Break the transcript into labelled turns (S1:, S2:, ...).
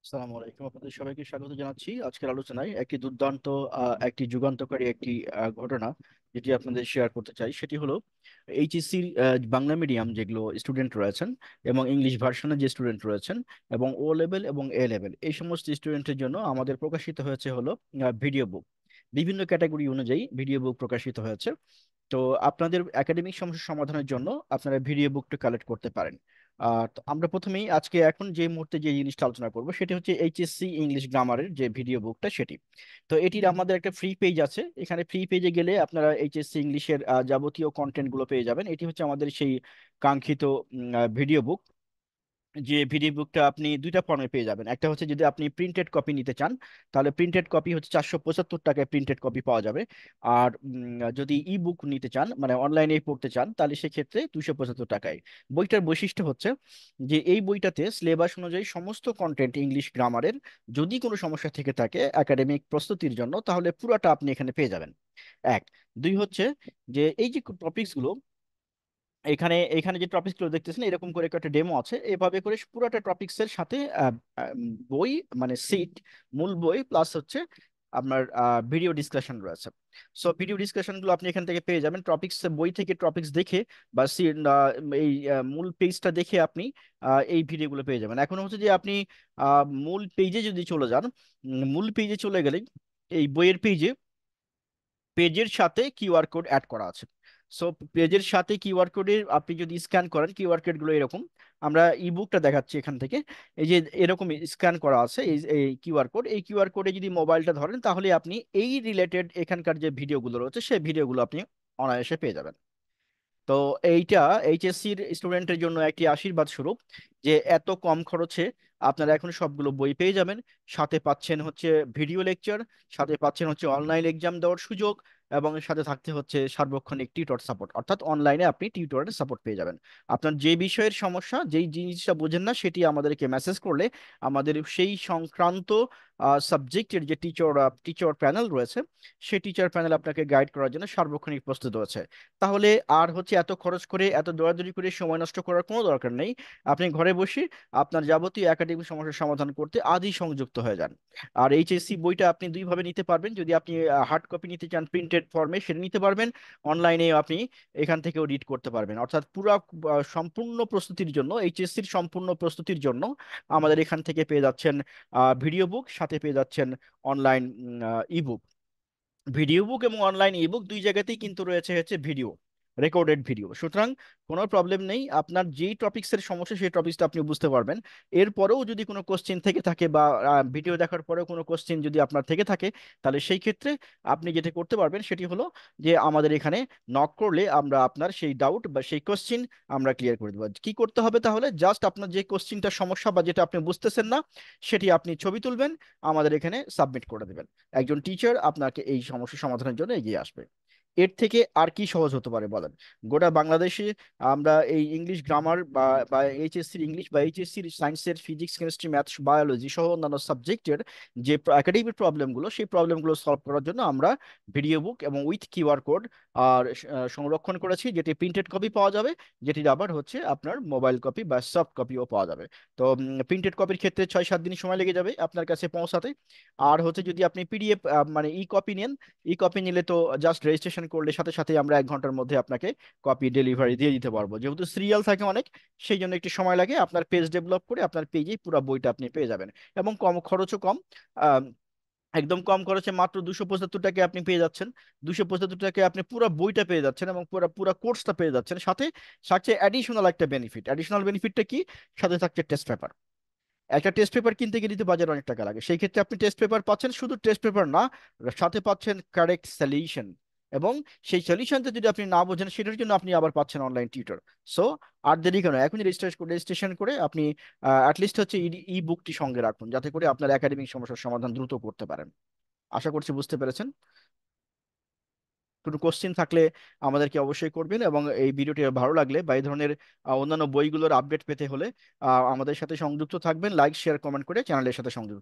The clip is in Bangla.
S1: আসসালামু আলাইকুম, আপনাদের সবাইকে স্বাগত জানাচ্ছি। আজকের আলোচনায় একটি দুর্দান্ত একটি যুগান্তকারী একটি ঘটনা যেটি আপনাদের শেয়ার করতে চাই। সেটি হলো এইচএসসি বাংলা মিডিয়াম যেগুলো স্টুডেন্ট রয়েছেন এবং ইংলিশ ভার্সনের যে স্টুডেন্ট রয়েছেন এবং ও লেভেল এবং এ লেভেল এই সমস্ত স্টুডেন্টের জন্য আমাদের প্রকাশিত হয়েছে হলো ভিডিও বুক। বিভিন্ন ক্যাটাগরি অনুযায়ী ভিডিও বুক প্রকাশিত হয়েছে। তো আপনাদের একাডেমিক সমস্যা সমাধানের জন্য আপনারা ভিডিও বুকটা কালেক্ট করতে পারেন। তো আমরা প্রথমেই আজকে এখন যে মুহূর্তে যে জিনিসটা আলোচনা করবো সেটি হচ্ছে এইচএসসি ইংলিশ গ্রামারের যে ভিডিও বুকটা সেটি। তো এটির আমাদের একটা ফ্রি পেজ আছে। এখানে ফ্রি পেজে গেলে আপনারা এইচএসসি ইংলিশের যাবতীয় কন্টেন্ট গুলো পেয়ে যাবেন। এটি হচ্ছে আমাদের সেই কাঙ্ক্ষিত ভিডিও বুক। যে ভিডিও বুকটা আপনি দুইটা ফর্মে পেয়ে যাবেন। একটা হচ্ছে যদি আপনি প্রিন্টেড কপি নিতে চান, তাহলে প্রিন্টেড কপি হচ্ছে 475 টাকায় প্রিন্টেড কপি পাওয়া যাবে। আর যদি ই বুক নিতে চান, মানে অনলাইনে পড়তে চান, তাহলে সেক্ষেত্রে 275 টাকায়। বইটার বৈশিষ্ট্য হচ্ছে যে এই বইটাতে সিলেবাস অনুযায়ী সমস্ত কন্টেন্ট ইংলিশ গ্রামারের, যদি কোনো সমস্যা থেকে থাকে একাডেমিক প্রস্তুতির জন্য, তাহলে পুরাটা আপনি এখানে পেয়ে যাবেন। এক। দুই হচ্ছে যে এই যে টপিকস গুলো এখানে এখানে যে টপিকস গুলো দেখতেছেন এরকম করে একটা ডেমো আছে, এভাবে করে পুরোটা টপিকস এর সাথে বই, মানে সিট, মূল বই প্লাস হচ্ছে আপনার ভিডিও ডিসকাশন রয়েছে। সো ভিডিও ডিসকাশন গুলো আপনি এখান থেকে পেয়ে যাবেন টপিকস বই থেকে। টপিকস দেখে বা এই মূল পেজটা দেখে আপনি এই ভিডিওগুলো পেয়ে যাবেন। এখন হচ্ছে যে আপনি মূল পেজে যদি চলে যান, মূল পেজে চলে গেলে এই বইয়ের পেজে পেজের সাথে কিউআর কোড অ্যাড করা আছে। সো পেজের সাথে কিউআর কোডের আপনি যদি স্ক্যান করেন, কিউআর কোড গুলো এরকম। আমরা ইবুকটা দেখাচ্ছি এখান থেকে। এই যে এরকম স্ক্যান করা আছে এই এই কিউআর কোড, এই কিউআর কোডে যদি মোবাইলটা ধরেন তাহলে আপনি এই রিলেটেড এখানকার যে ভিডিওগুলো রয়েছে সেই ভিডিওগুলো আপনি অনায়াসে পেয়ে যাবেন। তো এইটা এইচএসসির স্টুডেন্টের জন্য একটি আশীর্বাদ স্বরূপ যে এত কম খরচে আপনারা এখন সবগুলো বই পেয়ে যাবেন। সাথে পাচ্ছেন হচ্ছে ভিডিও লেকচার, সাথে পাচ্ছেন হচ্ছে অনলাইন এক্সাম দেওয়ার সুযোগ, এবং সাথে থাকতে হচ্ছে সার্বক্ষণিক টিউটর সাপোর্ট, অর্থাৎ অনলাইনে আপনি টিউটরের সাপোর্ট পেয়ে যাবেন। আপনার যে বিষয়ের সমস্যা, যেই জিনিসটা বোঝেন না, সেটি আমাদেরকে মেসেজ করলে আমাদের সেই সংক্রান্ত সাবজেক্টের যে টিচার প্যানেল রয়েছে, সেই টিচার প্যানেল আপনাকে গাইড করার জন্য সার্বক্ষণিক প্রস্তুত রয়েছে। তাহলে আর হচ্ছে এত খরচ করে এত দৌড়াদৌড়ি করে সময় নষ্ট করার কোনো দরকার নেই। আপনি ঘরে বসে আপনার যাবতীয় একাডেমিক সমস্যার সমাধান করতে আজই সংযুক্ত হয়ে যান। আর এইচএসসি বইটা আপনি দুইভাবে নিতে পারবেন। যদি আপনি হার্ড কপি নিতে চান প্রিন্টেড ফর্মে, সেটা নিতে পারবেন। অনলাইনে আপনি এখান থেকেও রিড করতে পারবেন। অর্থাৎ পুরো সম্পূর্ণ প্রস্তুতির জন্য, এইচএসসির সম্পূর্ণ প্রস্তুতির জন্য আমাদের এখান থেকে পেয়ে যাচ্ছেন ভিডিও বুক, সাথে পেয়ে যাচ্ছেন অনলাইন ইবুক। ভিডিও বুক এবং অনলাইন ইবুক দুই জায়গাতেই কিন্তু রয়েছে হচ্ছে ভিডিও, রেকর্ডেড ভিডিও। সুতরাং কোনো প্রবলেম নেই, আপনার যেই টপিক্সের সমস্যা সেই টপিক্সটা আপনি বুঝতে পারবেন। এরপরেও যদি কোনো কোশ্চেন থেকে থাকে বা ভিডিও দেখার পরেও কোনো কোশ্চেন যদি আপনার থেকে থাকে, তাহলে সেই ক্ষেত্রে আপনি যেটা করতে পারবেন সেটি হলো যে আমাদের এখানে নক করলে আমরা আপনার সেই ডাউট বা সেই কোশ্চেন আমরা ক্লিয়ার করে দেবো। কি করতে হবে তাহলে? জাস্ট আপনার যে কোশ্চেনটার সমস্যা বা যেটা আপনি বুঝতেছেন না, সেটি আপনি ছবি তুলবেন, আমাদের এখানে সাবমিট করে দেবেন। একজন টিচার আপনাকে এই সমস্যা সমাধানের জন্য এগিয়ে আসবে। এর থেকে আর কি সহজ হতে পারে বলেন? গোটা বাংলাদেশে আমরা এই ইংলিশ গ্রামার বা বা এইচএসসির ইংলিশ বা এইচএসসির সায়েন্সের ফিজিক্স, কেমিস্ট্রি, ম্যাথস, বায়োলজি সহ অন্যান্য সাবজেক্টের যে একাডেমিক প্রবলেমগুলো, সেই প্রবলেমগুলো সলভ করার জন্য আমরা ভিডিও বুক এবং উইথ কিউআর কোড আর সংরক্ষণ করেছি, যেটি প্রিন্টেড কপি পাওয়া যাবে, যেটির আবার হচ্ছে আপনার মোবাইল কপি বা সফট কপিও পাওয়া যাবে। তো প্রিন্টেড কপির ক্ষেত্রে 6-7 দিন সময় লেগে যাবে আপনার কাছে পৌঁছাতে। আর হচ্ছে যদি আপনি পিডিএফ মানে ই কপি নেন, ই কপি নিলে তো জাস্ট রেজিস্ট্রেশন করলে সাথে সাথে আমরা 1 ঘন্টার মধ্যে আপনাকে কপি ডেলিভারি দিয়ে দিতে পারবো। যেহেতু সিরিয়াল থাকে অনেক, সেই জন্য একটু সময় লাগে। আপনার পেজ ডেভেলপ করে আপনার পেজেই পুরো বইটা আপনি পেয়ে যাবেন। এবং কম খরচও কম। আহ, একদম কম খরচে মাত্র 275 টাকায় আপনি পেয়ে যাচ্ছেন। 275 টাকায় আপনি পুরো বইটা পেয়ে যাচ্ছেন এবং পুরো পুরো কোর্সটা পেয়ে যাচ্ছেন। সাথে সাথে অ্যাডিশনাল একটা বেনিফিট, অ্যাডিশনাল বেনিফিটটা কি? সাথে থাকছে টেস্ট পেপার। একটা টেস্ট পেপার কিনতে গেলে তো বাজারে অনেক টাকা লাগে, সেই ক্ষেত্রে আপনি টেস্ট পেপার পাচ্ছেন। শুধু টেস্ট পেপার না, সাথে পাচ্ছেন কারেক্ট সলিউশন। এবং সেই সলিউশনটা যদি আপনি না বোঝেন, সেটার জন্য আপনি আবার পাচ্ছেন অনলাইন টিউটর। সো আর দেরি কেন, এখনই রেজিস্ট্রেশন করে আপনি অ্যাটলিস্ট হচ্ছে ই বুকটি সঙ্গে রাখুন, যাতে করে আপনার একাডেমিক সমস্যার সমাধান দ্রুত করতে পারেন। আশা করছি বুঝতে পেরেছেন। কোনো কোশ্চেন থাকলে আমাদেরকে অবশ্যই করবেন, এবং এই ভিডিওটি ভালো লাগলে বা এই ধরনের অন্যান্য বইগুলোর আপডেট পেতে হলে আমাদের সাথে সংযুক্ত থাকবেন। লাইক, শেয়ার, কমেন্ট করে চ্যানেলের সাথে সংযুক্ত থাকবেন।